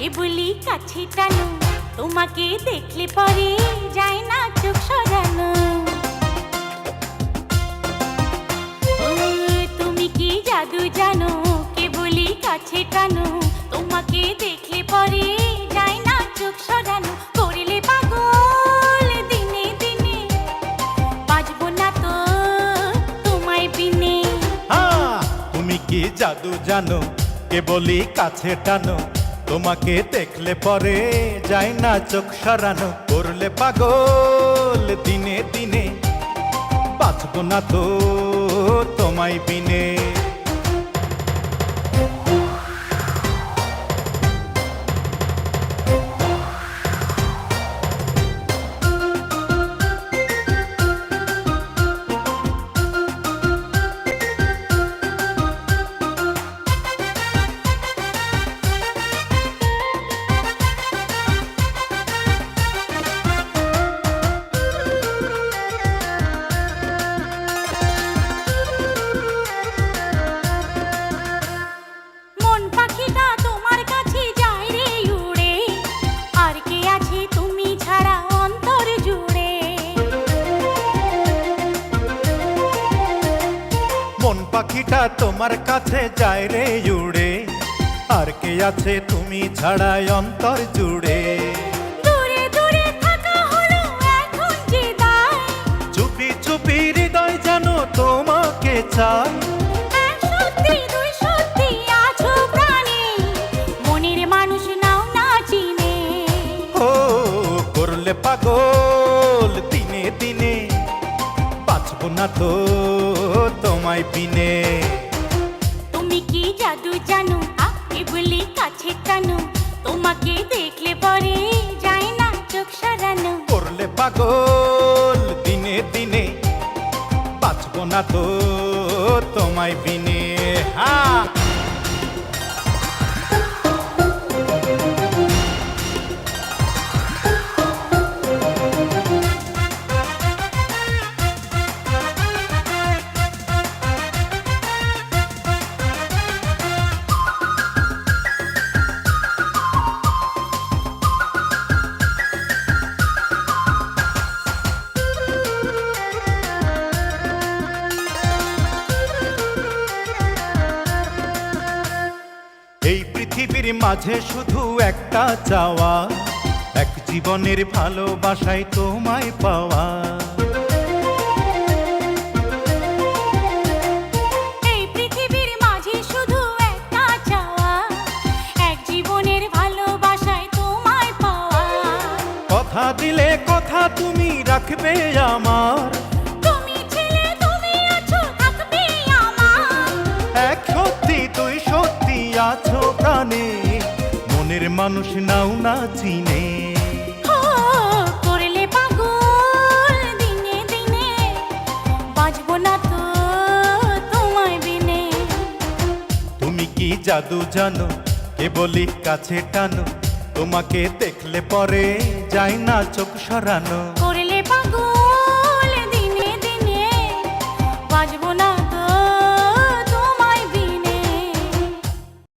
কেবলি কাছে টানো, তোমাকে দেখলে পরে যায় না চোখ সরানো। ও তুমি কি জাদু জানো, কেবলি কাছে টানো, তোমাকে দেখলে পরে যায় না চোখ সরানো। করলে পাগল দিনে দিনে, বাজবো না তো তোমায় বিনে। তুমি কি জাদু জানো, কেবলি কাছে টানো, তোমাকে দেখলে পরে যায় না চোখ সরানো। করলে পাগল দিনে দিনে, বাঁচব না তো তোমায় বিনে। মন পাখিটা তোমার কাছে যায় রে উড়ে, আর কে আছে তুমি ছাড়া অন্তর জুড়ে। দূরে দূরে থাকা হলো এখন যে দায়, চুপি চুপি হৃদয় জানো তোমাকে চাই। এক সত্যি দুই সত্যি আছো প্রাণে, মনের মানুষ নাও না চিনে। ও করলে পাগল দিনে দিনে, বাঁচব না তো তোমায় বিনে। তুমি কি জাদু জানো, কেবলি কাছে টানো, তোমাকে দেখলে পরে যায় না চোখ সরানো। করলে পাগল দিনে দিনে, বাঁচব না তো তোমায় বিনে। এই পৃথিবীর মাঝে শুধু একটা চাওয়া, এক জীবনের ভালোবাসায় তোমায় পাওয়া। এই পৃথিবীর মাঝে শুধু একটা চাওয়া, এক জীবনের ভালোবাসায় তোমায় পাওয়া। কথা দিলে কথা তুমি রাখবে আমার, তুমি ছেলে তুমি আছো থাকবে আমার। এক সত্যি তুই সত্যি আছো প্রাণে, মনের মানুষ নাও না চিনে। ও করলে পাগল দিনে দিনে, বাজবো না তো তোমায় বিনে। তুমি কি জাদু জানো, কেবলি কাছে টানো, তোমাকে দেখলে পরে যায় না চোখ সরানো।